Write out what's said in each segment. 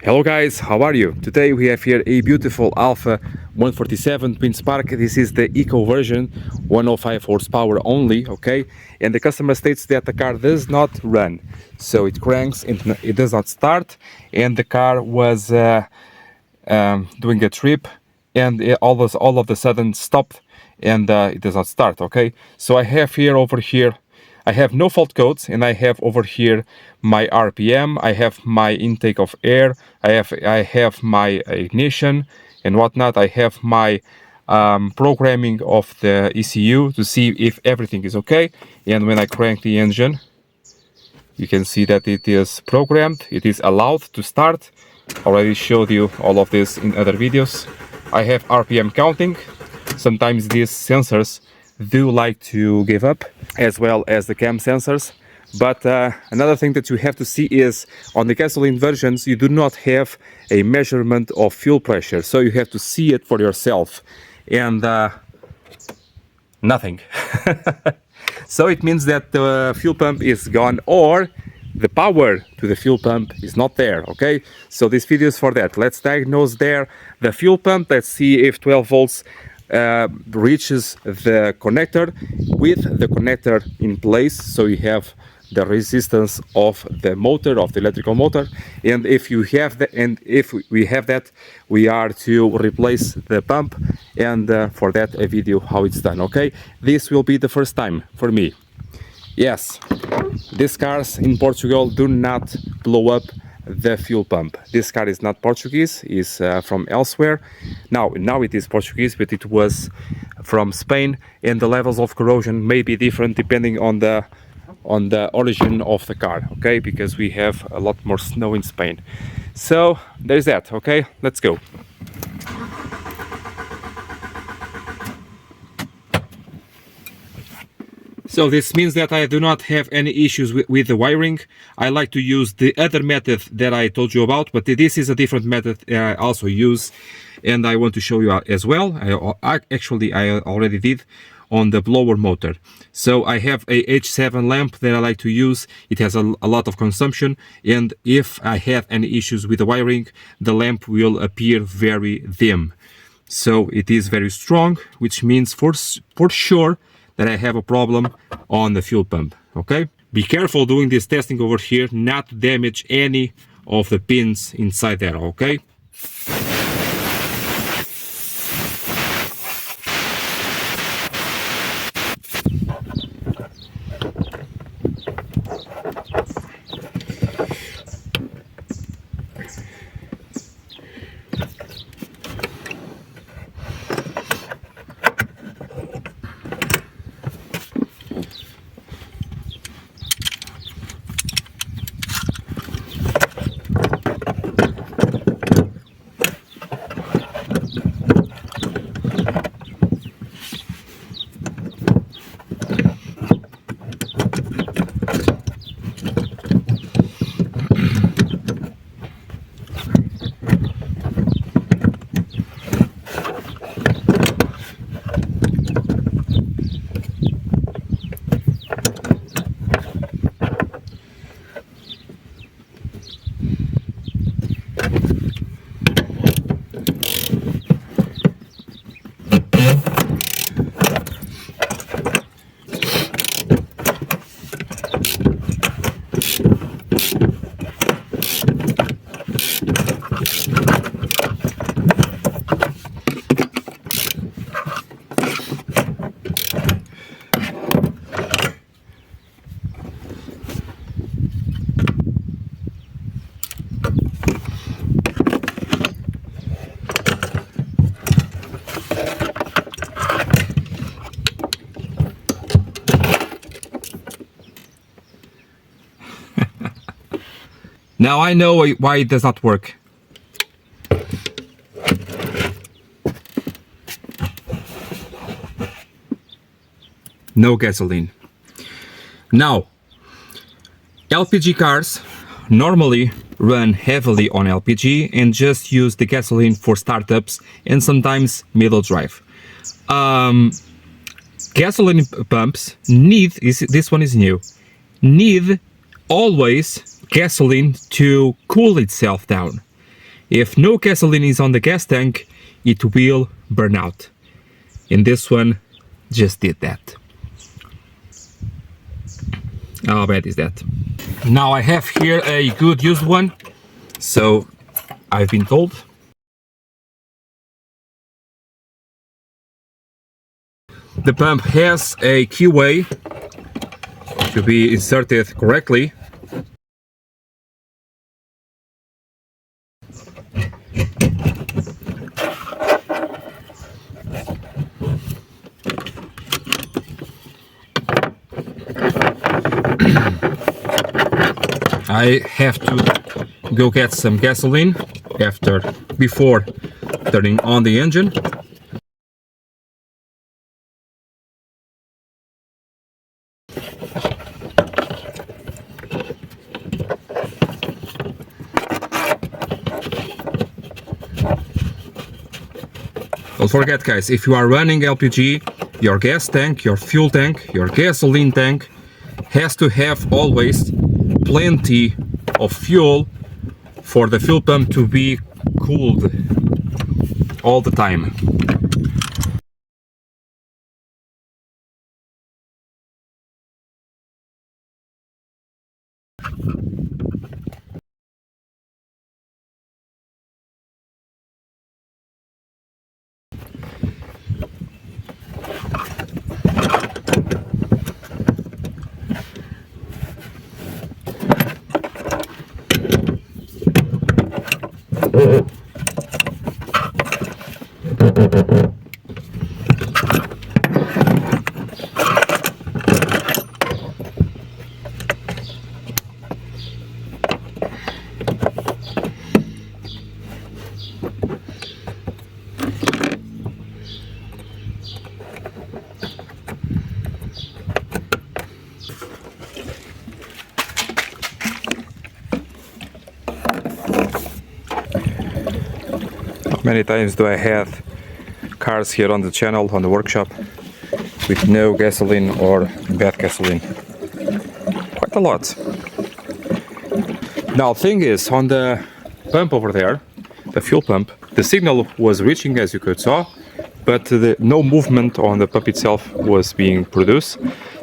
Hello guys, how are you? Today we have here a beautiful Alfa 147 twin spark. This is the eco version, 105 horsepower only, okay? And the customer states that the car does not run. So it cranks and it does not start, and the car was doing a trip, and all of a sudden stopped, and it does not start, okay? So I have here over here I have no fault codes, and I have over here my RPM, I have my intake of air, I have my ignition and whatnot. I have my programming of the ECU to see if everything is okay. And when I crank the engine, you can see that it is programmed, it is allowed to start. Already showed you all of this in other videos. I have RPM counting. Sometimes these sensors do like to give up, as well as the cam sensors. But another thing that you have to see is on the gasoline versions you do not have a measurement of fuel pressure, so you have to see it for yourself, and nothing. So it means that the fuel pump is gone, or the power to the fuel pump is not there, okay? So this video is for that. Let's diagnose there the fuel pump. Let's see if 12 volts reaches the connector with the connector in place, so you have the resistance of the motor, of the electrical motor. And if you have that, and if we have that, we are to replace the pump, and for that a video how it's done, okay? This will be the first time for me. Yes, these cars in Portugal do not blow up the fuel pump. This car is not Portuguese, is from elsewhere. Now it is Portuguese, but it was from Spain, and the levels of corrosion may be different depending on the origin of the car, okay? Because we have a lot more snow in Spain. So there's that, okay? Let's go. So this means that I do not have any issues with the wiring. I like to use the other method that I told you about, but this is a different method I also use, and I want to show you as well. I already did on the blower motor. So I have a H7 lamp that I like to use. It has a lot of consumption, and if I have any issues with the wiring, the lamp will appear very dim. So it is very strong, which means for sure that I have a problem on the fuel pump, okay? Be careful doing this testing over here, not to damage any of the pins inside there, okay? Now I know why it does not work. No gasoline. Now, LPG cars normally run heavily on LPG and just use the gasoline for startups and sometimes middle drive. Gasoline pumps need, this one is new, need always gasoline to cool itself down. If no gasoline is on the gas tank, it will burn out. And this one just did that. How bad is that? Now I have here a good used one, so I've been told. The pump has a keyway to be inserted correctly. I have to go get some gasoline before turning on the engine. Don't forget, guys, if you are running LPG, your gas tank, your fuel tank, your gasoline tank has to have always plenty of fuel for the fuel pump to be cooled all the time. Many times do I have cars here on the channel, on the workshop, with no gasoline or bad gasoline. Quite a lot. Now, thing is, on the pump over there, the fuel pump, the signal was reaching, as you could saw, but no movement on the pump itself was being produced.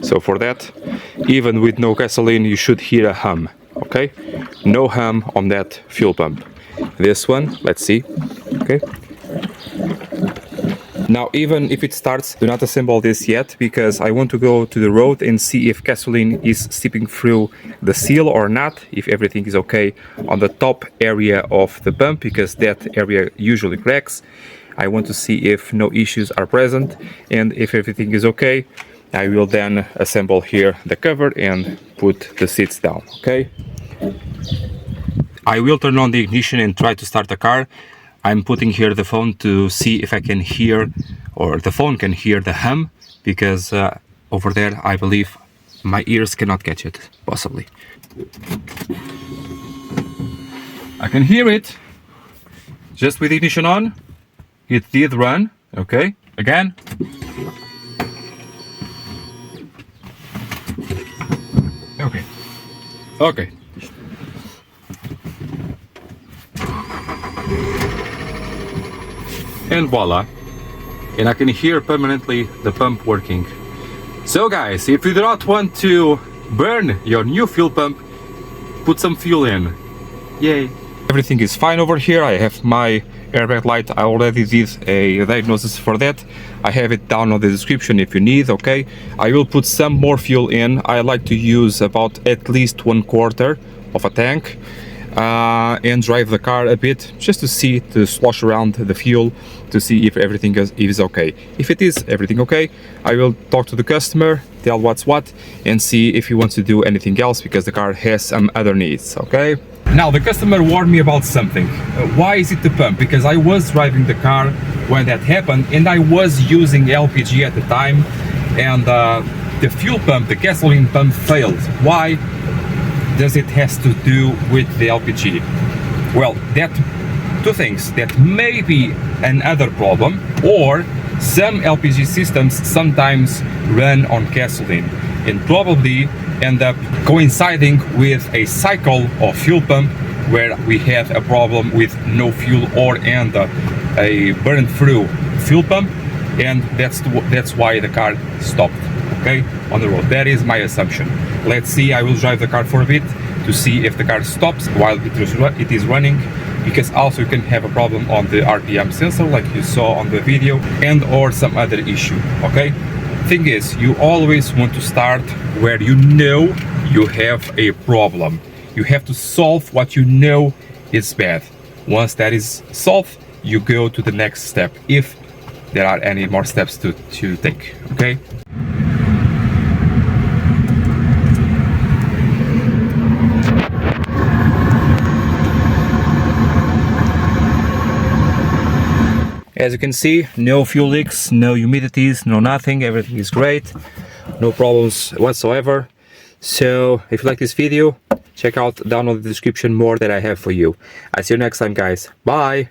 So for that, even with no gasoline, you should hear a hum, okay? No hum on that fuel pump. This one, let's see. Okay. Now, even if it starts, do not assemble this yet, because I want to go to the road and see if gasoline is seeping through the seal or not, if everything is okay on the top area of the pump, because that area usually cracks. I want to see if no issues are present, and if everything is okay, I will then assemble here the cover and put the seats down, okay? I will turn on the ignition and try to start the car. I'm putting here the phone to see if I can hear, or the phone can hear the hum, because over there I believe my ears cannot catch it, possibly. I can hear it, just with ignition on. It did run, okay, again. Okay, okay. And voila, and I can hear permanently the pump working. So guys, if you do not want to burn your new fuel pump, put some fuel in. Yay. Everything is fine over here. I have my airbag light. I already did a diagnosis for that. I have it down on the description if you need, okay? I will put some more fuel in. I like to use about at least 1/4 of a tank. And drive the car a bit just to see, to slosh around the fuel to see if everything is okay. If it is everything okay, I will talk to the customer, tell what's what, and see if he wants to do anything else, because the car has some other needs, okay? Now, the customer warned me about something. Why is it the pump? Because I was driving the car when that happened, and I was using LPG at the time, and the fuel pump, the gasoline pump, failed. Why does it has to do with the LPG? Well, that two things. That may be another problem, or some LPG systems sometimes run on gasoline and probably end up coinciding with a cycle of fuel pump where we have a problem with no fuel or and a burn through fuel pump, and that's why the car stopped, okay, on the road. That is my assumption. Let's see, I will drive the car for a bit to see if the car stops while it is running, because also you can have a problem on the RPM sensor like you saw on the video, and or some other issue, okay. Thing is, you always want to start where you know you have a problem. You have to solve what you know is bad. Once that is solved, you go to the next step, if there are any more steps to take, okay? As you can see, no fuel leaks, no humidities, no nothing, everything is great, no problems whatsoever. So if you like this video, check out down on the description more that I have for you. I'll see you next time, guys. Bye!